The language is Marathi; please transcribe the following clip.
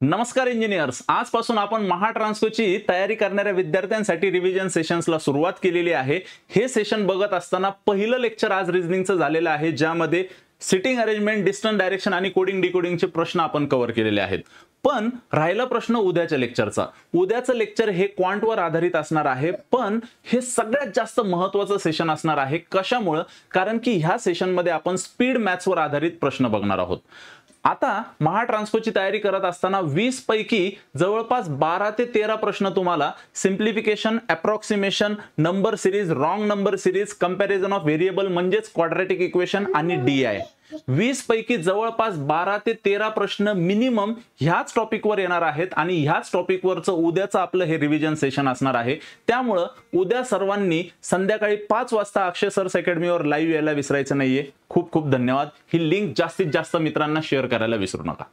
नमस्कार इंजिनियर्स, आजपासून आपण महाट्रान्सकोची तयारी करणाऱ्या विद्यार्थ्यांसाठी रिव्हिजन सेशन्सला सुरुवात केलेली आहे। हे सेशन बघत असताना पहिलं लेक्चर आज रिझनिंगचं झालेलं आहे, ज्यामध्ये सिटिंग अरेंजमेंट, डिस्टन्स डायरेक्शन आणि कोडिंग डिकोडिंगचे प्रश्न आपण कव्हर केलेले आहेत। पण राहिला प्रश्न उद्याच्या लेक्चरचा। उद्याचं लेक्चर हे क्वांटवर आधारित असणार आहे, पण हे सगळ्यात जास्त महत्त्वाचं सेशन असणार आहे। कशामुळे? कारण की ह्या सेशनमध्ये आपण स्पीड मॅथ्सवर आधारित प्रश्न बघणार आहोत। आता महाट्रान्सकोची तयारी करत असताना 20 पैकी जवळपास 12 ते 13 प्रश्न तुम्हाला सिंप्लिफिकेशन, approximation, number series, wrong number series, comparison of variable म्हणजेच क्वाड्रॅटिक इक्वेशन आणि DI 20 पैकी जवळपास 12 ते 13 प्रश्न मिनिमम ह्याच टॉपिकवर येणार आहेत आणि ह्याच टॉपिकवरचं उद्याचं आपलं हे रिव्हिजन सेशन असणार आहे। त्यामुळे उद्या सर्वांनी संध्याकाळी 5 वाजता अक्षय सर्स अकॅडमीवर लाईव्ह यायला विसरायचं नाहीये। खूप खूप धन्यवाद। ही लिंक जास्तीत जास्त मित्रांना शेअर करायला विसरू नका।